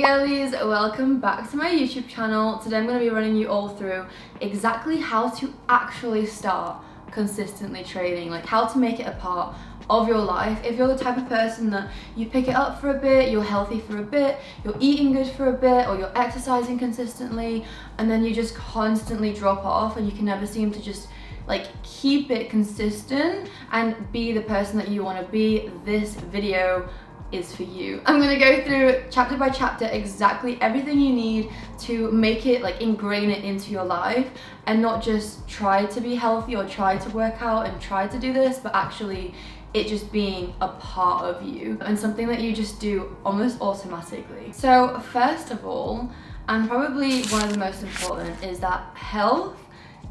girlies, welcome back to my YouTube channel. Today I'm going to be running you all through exactly how to actually start consistently training, like how to make it a part of your life. If you're the type of person that you pick it up for a bit, you're healthy for a bit, you're eating good for a bit, or you're exercising consistently, and then you just constantly drop off and you can never seem to just like keep it consistent and be the person that you want to be, this video is for you. I'm gonna go through chapter by chapter exactly everything you need to make it, like ingrain it into your life, and not just try to be healthy or try to work out and try to do this, but actually it just being a part of you and something that you just do almost automatically. So first of all, and probably one of the most important, is that health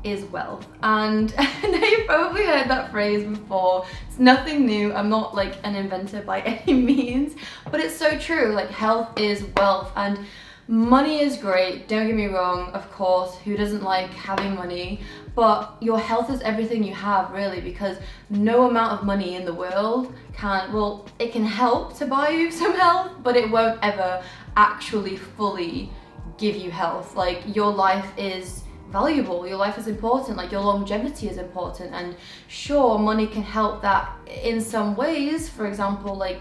is wealth. And I know you've probably heard that phrase before. It's nothing new. I'm not like an inventor by any means, but it's so true. Like, health is wealth, and money is great, don't get me wrong, of course, who doesn't like having money, but your health is everything you have, really, because no amount of money in the world can, well, it can help to buy you some health, but it won't ever actually fully give you health. Like, your life is valuable, your life is important, like your longevity is important, and sure, money can help that in some ways. For example, like,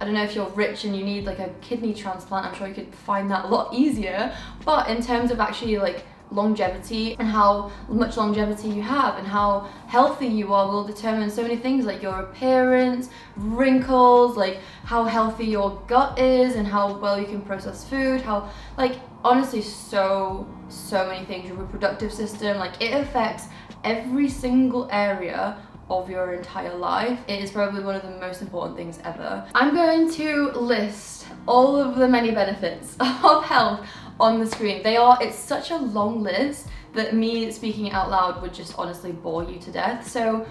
I don't know, if you're rich and you need like a kidney transplant, I'm sure you could find that a lot easier, but in terms of actually like longevity and how much longevity you have and how healthy you are will determine so many things, like your appearance, wrinkles, like how healthy your gut is and how well you can process food, how, like, honestly, so many things, your reproductive system, like it affects every single area of your entire life. It is probably one of the most important things ever. I'm going to list all of the many benefits of health on the screen. It's such a long list that me speaking it out loud would just honestly bore you to death. So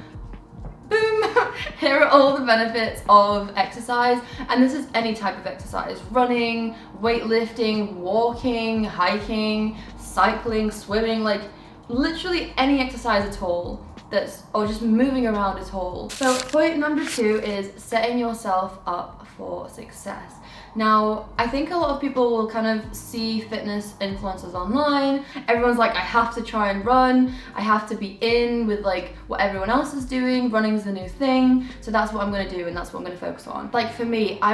boom, here are all the benefits of exercise, and this is any type of exercise: running, weightlifting, walking, hiking, cycling, swimming, like literally any exercise at all or just moving around at all. So point number 2 is setting yourself up for success. Now, I think a lot of people will kind of see fitness influencers online. Everyone's like, I have to try and run. I have to be in with like what everyone else is doing. Running's the new thing. So that's what I'm gonna do, and that's what I'm gonna focus on. Like for me, I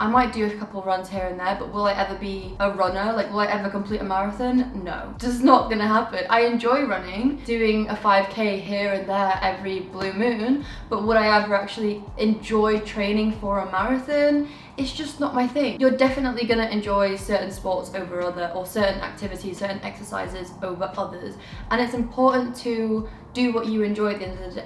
might do a couple runs here and there, but will I ever be a runner? Like, will I ever complete a marathon? No, just not gonna happen. I enjoy running, doing a 5K here and there every blue moon, but would I ever actually enjoy training for a marathon? It's just not my thing. You're definitely gonna enjoy certain sports over other, or certain activities, certain exercises over others. And it's important to do what you enjoy at the end of the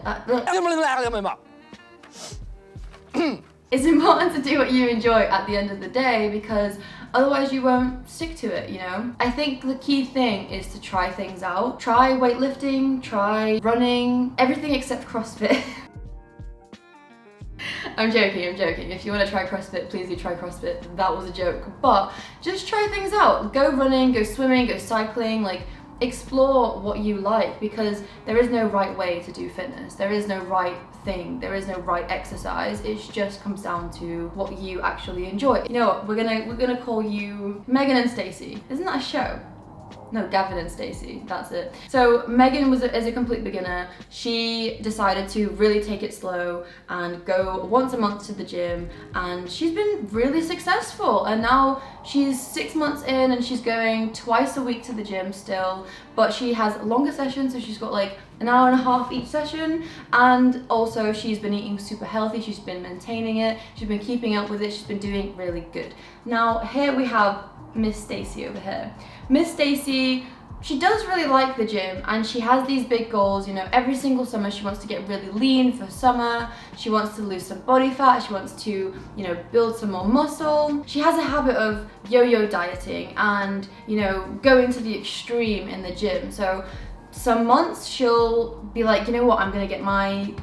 day. It's important to do what you enjoy at the end of the day, because otherwise you won't stick to it, you know? I think the key thing is to try things out. Try weightlifting, try running, everything except CrossFit. I'm joking. If you want to try CrossFit, please do try CrossFit. That was a joke. But just try things out. Go running, go swimming, go cycling, like explore what you like, because there is no right way to do fitness. There is no right thing. There is no right exercise. It just comes down to what you actually enjoy. You know what? We're gonna call you Megan and Stacey. Isn't that a show? No, Gavin and Stacey, that's it. So Megan is a complete beginner. She decided to really take it slow and go once a month to the gym, and she's been really successful. And now she's 6 months in and she's going twice a week to the gym still, but she has longer sessions, so she's got like an hour and a half each session, and also she's been eating super healthy, she's been maintaining it, she's been keeping up with it, she's been doing really good. Now here we have Miss Stacey over here. Miss Stacey, she does really like the gym, and she has these big goals, you know, every single summer she wants to get really lean for summer, she wants to lose some body fat, she wants to, you know, build some more muscle. She has a habit of yo-yo dieting and, you know, going to the extreme in the gym. So some months she'll be like, you know what, I'm gonna get my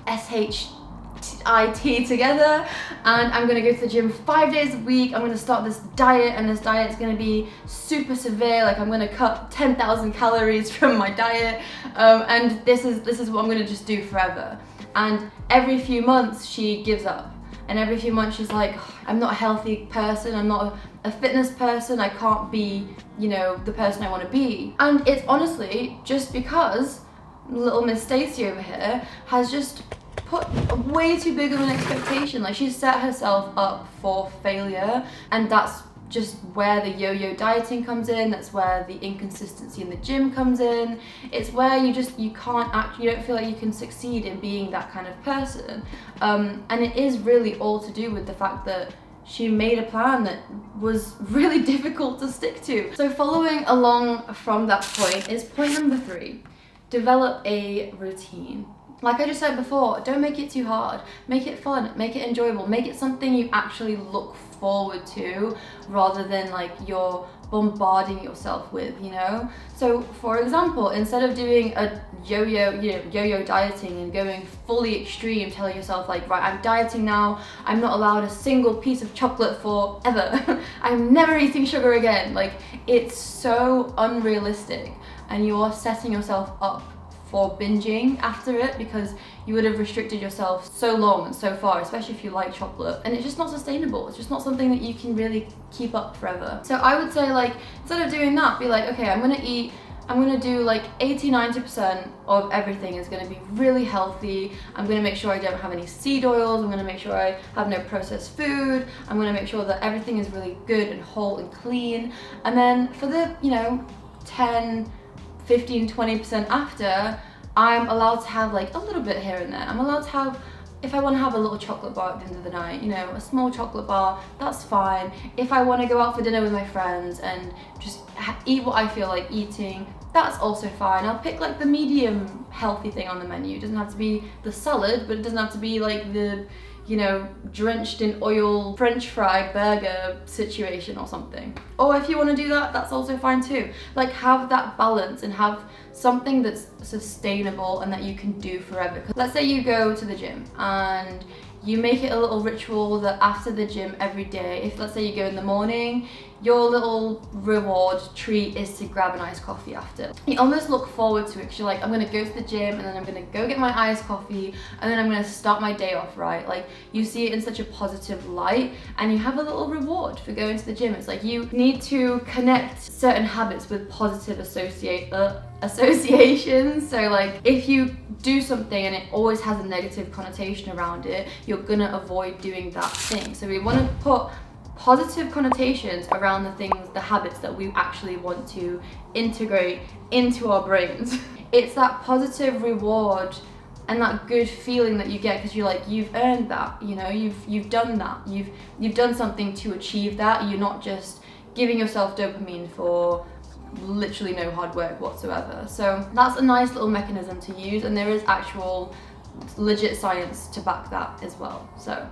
IT together and I'm gonna go to the gym 5 days a week. I'm gonna start this diet, and this diet is gonna be super severe. Like, I'm gonna cut 10,000 calories from my diet, and this is what I'm gonna just do forever. And every few months she gives up, and every few months she's like, oh, I'm not a healthy person, I'm not a fitness person, I can't be, you know, the person I want to be. And it's honestly just because little Miss Stacey over here has just put way too big of an expectation. Like, she's set herself up for failure, and that's just where the yo-yo dieting comes in. That's where the inconsistency in the gym comes in. It's where you don't feel like you can succeed in being that kind of person. And it is really all to do with the fact that she made a plan that was really difficult to stick to. So following along from that point is point number 3. Develop a routine. Like I just said before, don't make it too hard. Make it fun, make it enjoyable, make it something you actually look forward to rather than like you're bombarding yourself with, you know? So for example, instead of doing a yo-yo dieting and going fully extreme, telling yourself like, right, I'm dieting now, I'm not allowed a single piece of chocolate forever, I'm never eating sugar again. Like, it's so unrealistic, and you are setting yourself up for binging after it because you would have restricted yourself so long and so far, especially if you like chocolate, and it's just not sustainable. It's just not something that you can really keep up forever. So I would say, like, instead of doing that, be like, okay, I'm gonna do like 80-90% of everything is gonna be really healthy. I'm gonna make sure I don't have any seed oils. I'm gonna make sure I have no processed food. I'm gonna make sure that everything is really good and whole and clean. And then for the, 10, 15, 20% after, I'm allowed to have like a little bit here and there. I'm allowed to have, if I want to have a little chocolate bar at the end of the night, a small chocolate bar, that's fine. If I want to go out for dinner with my friends and just eat what I feel like eating, that's also fine. I'll pick like the medium healthy thing on the menu. It doesn't have to be the salad, but it doesn't have to be like the, drenched in oil French fry burger situation or something. Or if you want to do that, that's also fine too. Like, have that balance and have something that's sustainable and that you can do forever. 'Cause let's say you go to the gym and you make it a little ritual that after the gym every day, if let's say you go in the morning, your little reward treat is to grab an iced coffee after. You almost look forward to it because you're like, I'm gonna go to the gym and then I'm gonna go get my iced coffee and then I'm gonna start my day off right. Like, you see it in such a positive light and you have a little reward for going to the gym. It's like you need to connect certain habits with positive associations. So like, if you do something and it always has a negative connotation around it, you're gonna avoid doing that thing. So we want to put positive connotations around the habits that we actually want to integrate into our brains. It's that positive reward and that good feeling that you get because you're like, you've earned that, you've done that, you've done something to achieve that. You're not just giving yourself dopamine for literally no hard work whatsoever. So that's a nice little mechanism to use, and there is actual legit science to back that as well. So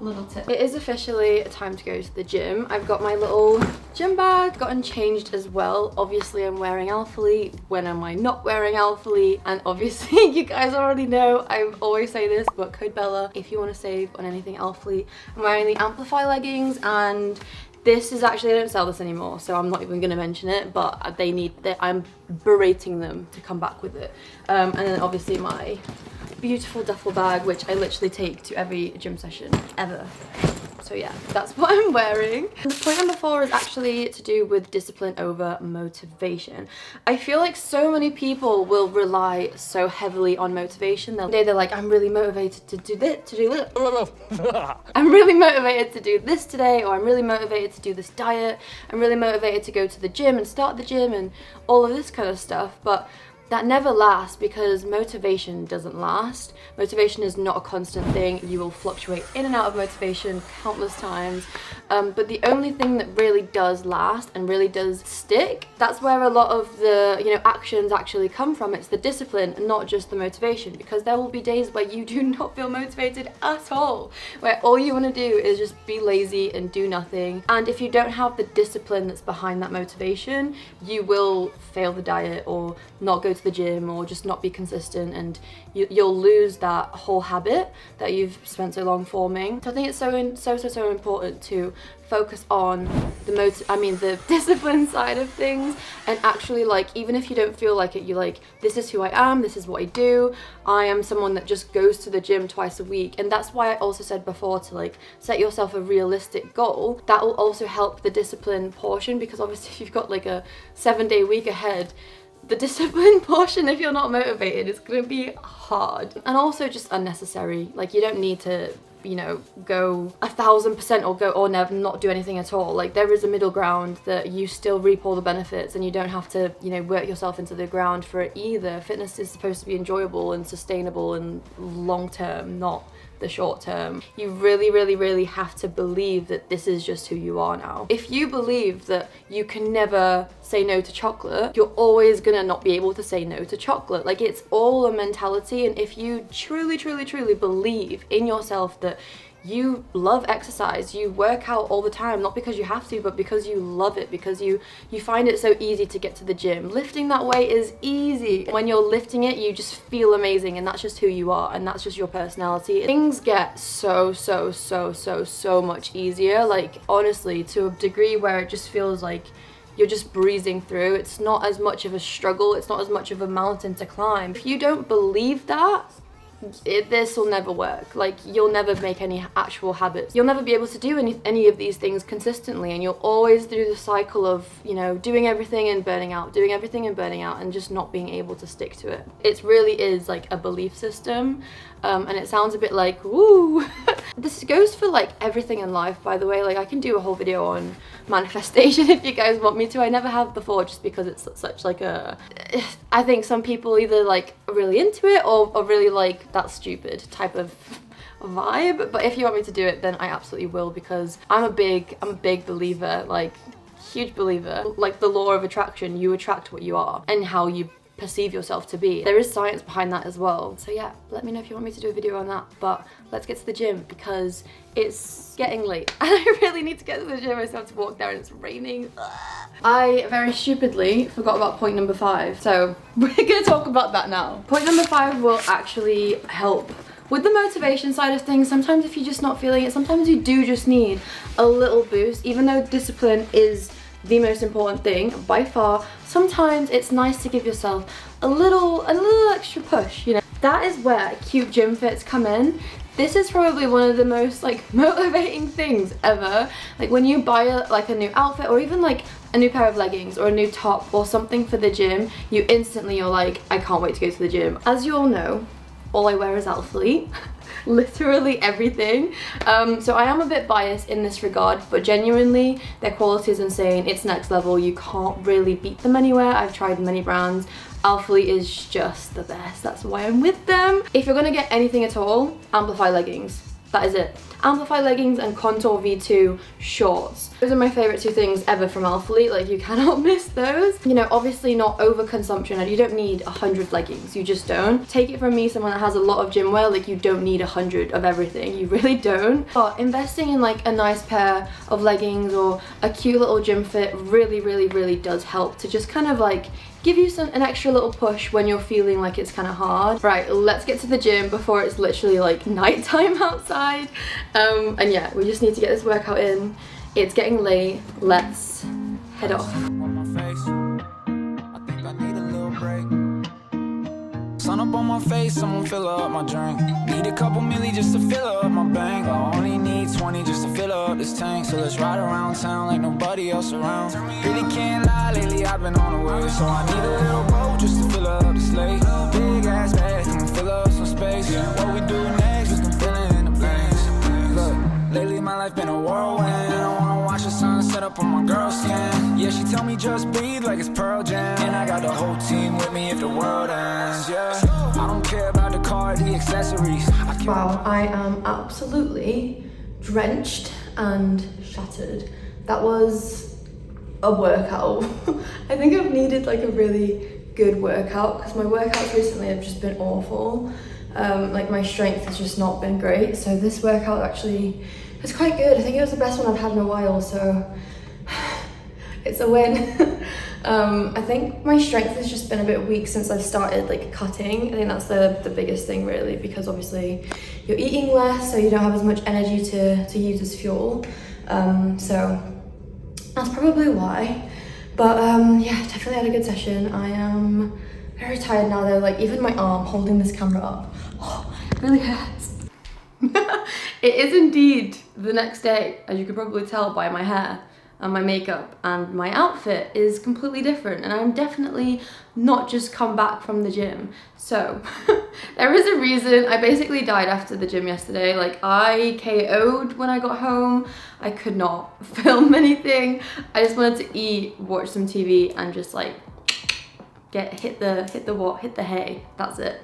little tip. It is officially time to go to the gym. I've got my little gym bag, gotten changed as well. Obviously I'm wearing Alphalete. When am I not wearing Alphalete? And obviously you guys already know, I always say this, but code Bella if you want to save on anything Alphalete. I'm wearing the Amplify leggings, and this is actually, they don't sell this anymore, so I'm not even going to mention it, but I'm berating them to come back with it. And then obviously my beautiful duffel bag, which I literally take to every gym session ever. So yeah, that's what I'm wearing. Point number 4 is actually to do with discipline over motivation. I feel like so many people will rely so heavily on motivation. They're like, I'm really motivated to do this, I'm really motivated to do this today, or I'm really motivated to do this diet, I'm really motivated to go to the gym and start the gym and all of this kind of stuff. But that never lasts, because motivation doesn't last. Motivation is not a constant thing. You will fluctuate in and out of motivation countless times. But the only thing that really does last and really does stick, that's where a lot of the actions actually come from. It's the discipline, not just the motivation, because there will be days where you do not feel motivated at all, where all you want to do is just be lazy and do nothing. And if you don't have the discipline that's behind that motivation, you will fail the diet or not go to to the gym or just not be consistent, and you'll lose that whole habit that you've spent so long forming. So I think it's so important to focus on the discipline side of things, and actually, like, even if you don't feel like it, you're like, this is who I am, this is what I do. I am someone that just goes to the gym twice a week. And that's why I also said before to like set yourself a realistic goal. That will also help the discipline portion, because obviously if you've got like a 7-day week ahead, the discipline portion, if you're not motivated, is gonna be hard and also just unnecessary. Like, you don't need to, you know, go 1000% or never not do anything at all. Like, there is a middle ground that you still reap all the benefits, and you don't have to, you know, work yourself into the ground for it either. Fitness is supposed to be enjoyable and sustainable and long term, not the short term. You really have to believe that this is just who you are now. If you believe that you can never say no to chocolate, you're always gonna not be able to say no to chocolate. Like, it's all a mentality. And if you truly believe in yourself that you love exercise, you work out all the time, not because you have to, but because you love it, because you find it so easy to get to the gym. Lifting that weight is easy. When you're lifting it, you just feel amazing, and that's just who you are, and that's just your personality. Things get so much easier, like, honestly, to a degree where it just feels like you're just breezing through. It's not as much of a struggle, it's not as much of a mountain to climb. If you don't believe that, this will never work. Like, you'll never make any actual habits. You'll never be able to do any of these things consistently, and you'll always do the cycle of, you know, doing everything and burning out, and just not being able to stick to it. It really is like a belief system, and it sounds a bit like, woo. This goes for like everything in life, by the way. Like, I can do a whole video on manifestation if you guys want me to. I never have before, just because it's such like a, I think some people either like are really into it or really like, that's stupid type of vibe. But if you want me to do it, then I absolutely will, because I'm a big believer, like huge believer, like the law of attraction. You attract what you are and how you perceive yourself to be. There is science behind that as well. So yeah, let me know if you want me to do a video on that. But let's get to the gym, because it's getting late and I really need to get to the gym. I still have to walk there and it's raining. I very stupidly forgot about point number 5, so we're gonna talk about that now. Point number 5 will actually help with the motivation side of things. Sometimes if you're just not feeling it, sometimes you do just need a little boost. Even though discipline is the most important thing by far, sometimes it's nice to give yourself a little extra push, you know. That is where cute gym fits come in. This is probably one of the most like motivating things ever. Like, when you buy a new outfit, or even like a new pair of leggings or a new top or something for the gym, you're like, I can't wait to go to the gym. As you all know, all I wear is Alphalete. Literally everything. So I am a bit biased in this regard, but genuinely their quality is insane. It's next level. You can't really beat them anywhere. I've tried many brands. Alphalete is just the best. That's why I'm with them. If you're gonna get anything at all, Amplify leggings. That is it. Amplify leggings and Contour V2 shorts. Those are my favorite 2 things ever from Alphalete. Like, you cannot miss those. You know, obviously not overconsumption, and you don't need 100 leggings. You just don't. Take it from me, someone that has a lot of gym wear, like, you don't need 100 of everything. You really don't. But investing in like a nice pair of leggings or a cute little gym fit really does help to just kind of like give you an extra little push when you're feeling like it's kind of hard. Right, let's get to the gym before it's literally like nighttime outside. And yeah, we just need to get this workout in. It's getting late. Let's head off. Sun up on my face, someone fill up my drink. Need a couple milli just to fill up my bank. I only need 20 just to fill up this tank. So let's ride around town like nobody else around. Really can't lie, lately I've been on the way. So I need a little boat just to fill up this lake. Big ass bag, can fill up some space. What we do next, we can fill in the blanks. Look, lately my life been a whirlwind. I wanna watch the sun set up on my girl's skin. Yeah, she tell me just breathe like it's Pearl Jam. And I got the whole team with me if the world ends, yeah. I don't care about the car, the accessories. Wow, I am absolutely drenched and shattered. That was a workout. I think I've needed like a really good workout, because my workouts recently have just been awful. Like, my strength has just not been great. So this workout actually was quite good. I think it was the best one I've had in a while, so it's a win. I think my strength has just been a bit weak since I've started like cutting. I think that's the biggest thing really, because obviously you're eating less, so you don't have as much energy to use as fuel. So that's probably why. But yeah, definitely had a good session. I am very tired now though, like even my arm holding this camera up, it really hurts. It is indeed the next day, as you could probably tell by my hair and my makeup, and my outfit is completely different, and I'm definitely not just come back from the gym. So there is a reason. I basically died after the gym yesterday. Like I KO'd when I got home. I could not film anything. I just wanted to eat, watch some TV, and just like hit the hay. That's it.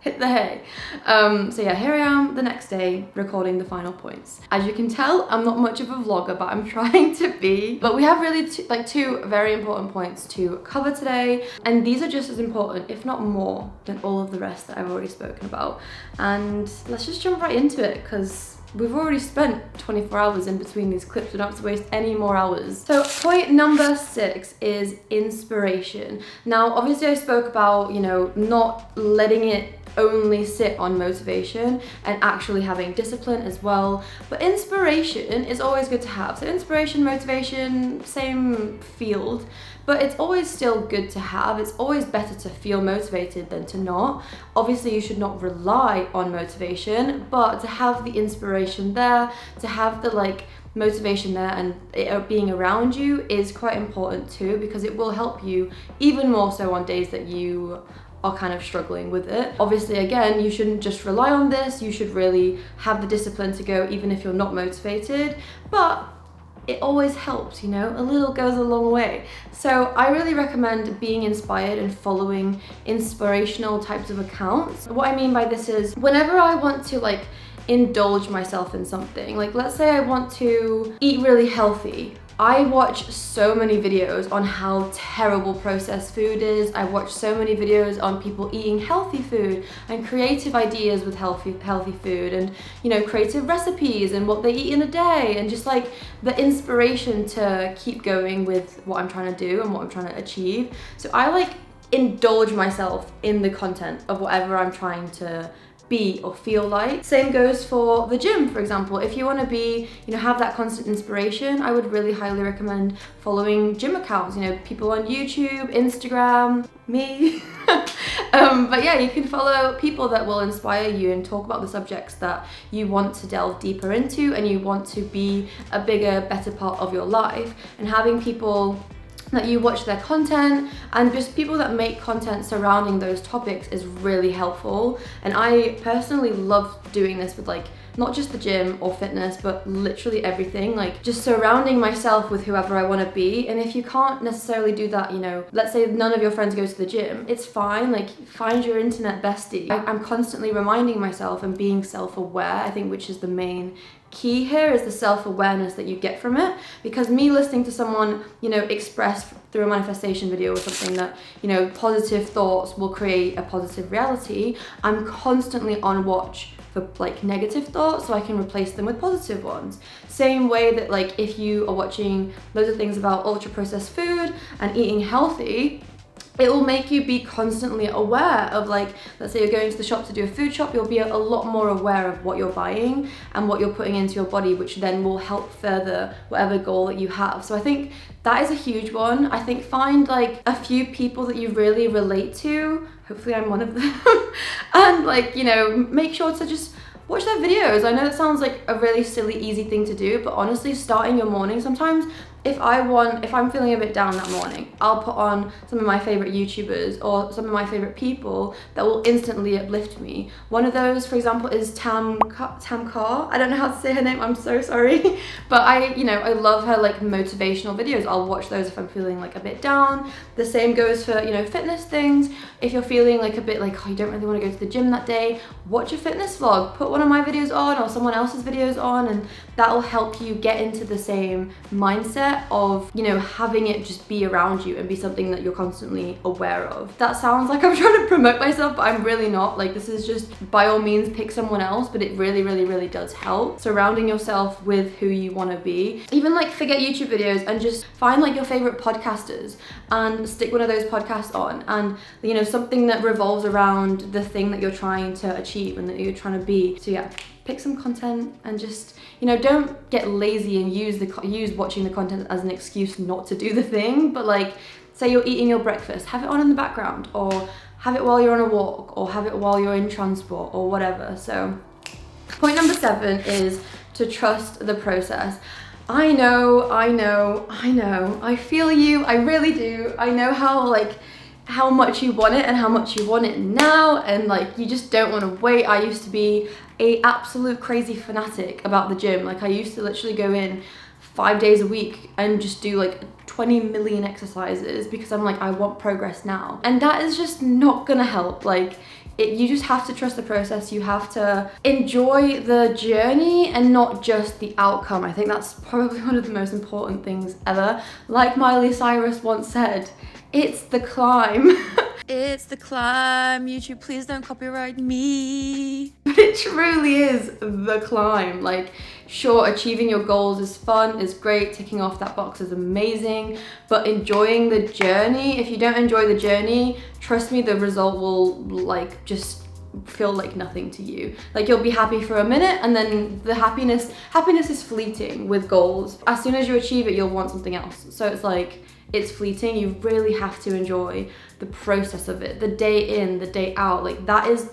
Hit the hay. So yeah, here I am the next day recording the final points. As you can tell, I'm not much of a vlogger, but I'm trying to be. But we have really two very important points to cover today, and these are just as important, if not more, than all of the rest that I've already spoken about. And let's just jump right into it, because we've already spent 24 hours in between these clips. We don't have to waste any more hours. So point number 6 is inspiration. Now, obviously I spoke about, you know, not letting it only sit on motivation and actually having discipline as well. But inspiration is always good to have. So inspiration, motivation, same field. But it's always still good to have. It's always better to feel motivated than to not. Obviously, you should not rely on motivation, but to have the inspiration there, to have the like motivation there and it being around you is quite important too, because it will help you even more so on days that you are kind of struggling with it. Obviously, again, you shouldn't just rely on this. You should really have the discipline to go even if you're not motivated. But it always helps, you know, a little goes a long way. So I really recommend being inspired and following inspirational types of accounts. What I mean by this is whenever I want to like indulge myself in something, like let's say I want to eat really healthy, I watch so many videos on how terrible processed food is. I watch so many videos on people eating healthy food and creative ideas with healthy food, and you know, creative recipes and what they eat in a day, and just like the inspiration to keep going with what I'm trying to do and what I'm trying to achieve. So I like indulge myself in the content of whatever I'm trying to be or feel like. Same goes for the gym, for example. If you want to be, you know, have that constant inspiration, I would really highly recommend following gym accounts, you know, people on YouTube, Instagram, me. But yeah, you can follow people that will inspire you and talk about the subjects that you want to delve deeper into and you want to be a bigger, better part of your life. And having people that you watch their content and just people that make content surrounding those topics is really helpful. And I personally love doing this with like not just the gym or fitness, but literally everything, like just surrounding myself with whoever I want to be. And if you can't necessarily do that, you know, let's say none of your friends go to the gym, it's fine, like find your internet bestie. I'm constantly reminding myself and being self-aware, I think, which is the main key here, is the self-awareness that you get from it. Because me listening to someone, you know, express through a manifestation video or something that, you know, positive thoughts will create a positive reality, I'm constantly on watch for like negative thoughts so I can replace them with positive ones. Same way that like if you are watching loads of things about ultra processed food and eating healthy, it will make you be constantly aware of, like, let's say you're going to the shop to do a food shop, you'll be a lot more aware of what you're buying and what you're putting into your body, which then will help further whatever goal that you have. So I think that is a huge one. I think find like a few people that you really relate to, hopefully I'm one of them, and like, you know, make sure to just watch their videos. I know it sounds like a really silly, easy thing to do, but honestly, starting your morning, sometimes if I'm feeling a bit down that morning, I'll put on some of my favorite YouTubers or some of my favorite people that will instantly uplift me. One of those, for example, is Tam Carr. I don't know how to say her name, I'm so sorry. But I love her like motivational videos. I'll watch those if I'm feeling like a bit down. The same goes for, you know, fitness things. If you're feeling like a bit like, oh, you don't really want to go to the gym that day, watch a fitness vlog, put one of my videos on or someone else's videos on, and that'll help you get into the same mindset mindset of, you know, having it just be around you and be something that you're constantly aware of. That sounds like I'm trying to promote myself, but I'm really not. Like, this is just, by all means, pick someone else, but it really, really, really does help. Surrounding yourself with who you want to be. Even like forget YouTube videos and just find like your favorite podcasters and stick one of those podcasts on, and, you know, something that revolves around the thing that you're trying to achieve and that you're trying to be. So yeah, pick some content and just, you know, don't get lazy and use watching the content as an excuse not to do the thing. But like, say you're eating your breakfast, have it on in the background, or have it while you're on a walk, or have it while you're in transport or whatever. So point number 7 is to trust the process. I know, I feel you, I really do. I know how much you want it and how much you want it now, and like you just don't want to wait. I used to be a absolute crazy fanatic about the gym. Like, I used to literally go in 5 days a week and just do like 20 million exercises because I'm like, I want progress now. And that is just not gonna help. Like, you just have to trust the process. You have to enjoy the journey and not just the outcome. I think that's probably one of the most important things ever. Like Miley Cyrus once said, it's the climb. It's the climb. YouTube, please don't copyright me. But it truly is the climb. Like, sure, achieving your goals is fun, is great, ticking off that box is amazing, but enjoying the journey, if you don't enjoy the journey, trust me, the result will like just feel like nothing to you. Like, you'll be happy for a minute, and then the happiness is fleeting with goals. As soon as you achieve it, you'll want something else. So it's like, it's fleeting. You really have to enjoy the process of it, the day in, the day out. Like, that is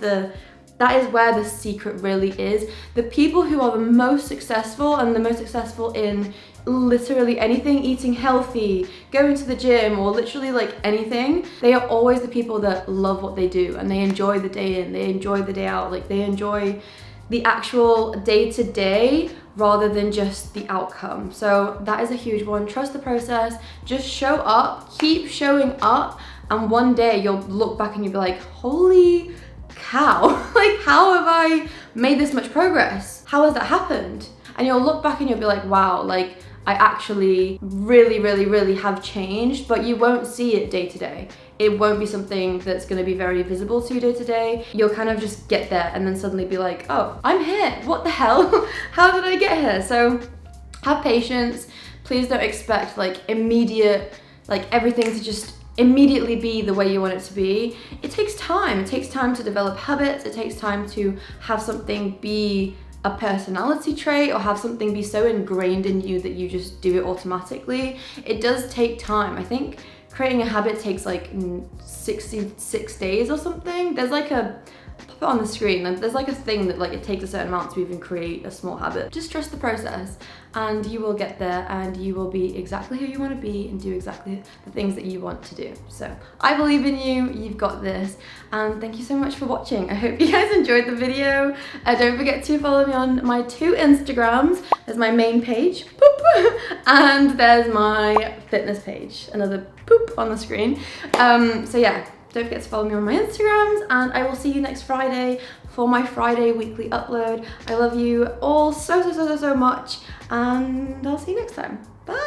where the secret really is. The people who are the most successful, and the most successful in literally anything, eating healthy, going to the gym, or literally like anything, they are always the people that love what they do, and they enjoy the day in, they enjoy the day out. Like, they enjoy the actual day-to-day rather than just the outcome. So that is a huge one. Trust the process, just show up, keep showing up, and one day you'll look back and you'll be like, holy cow, like, how have I made this much progress? How has that happened? And you'll look back and you'll be like, wow, like, I actually really, really, really have changed. But you won't see it day to day. It won't be something that's going to be very visible to you day to day. You'll kind of just get there and then suddenly be like, oh, I'm here. What the hell? How did I get here? So have patience. Please don't expect like immediate, like everything to just immediately be the way you want it to be. It takes time. It takes time to develop habits. It takes time to have something be a personality trait, or have something be so ingrained in you that you just do it automatically. It does take time. I think creating a habit takes like 66 days or something. There's like a, pop it on the screen, there's like a thing that like it takes a certain amount to even create a small habit. Just trust the process and you will get there, and you will be exactly who you want to be and do exactly the things that you want to do. So I believe in you, you've got this, and thank you so much for watching. I hope you guys enjoyed the video. Don't forget to follow me on my 2 Instagrams. There's my main page, boop, and there's my fitness page, another poop on the screen. So yeah, don't forget to follow me on my Instagrams, and I will see you next Friday for my Friday weekly upload. I love you all so much, and I'll see you next time. Bye.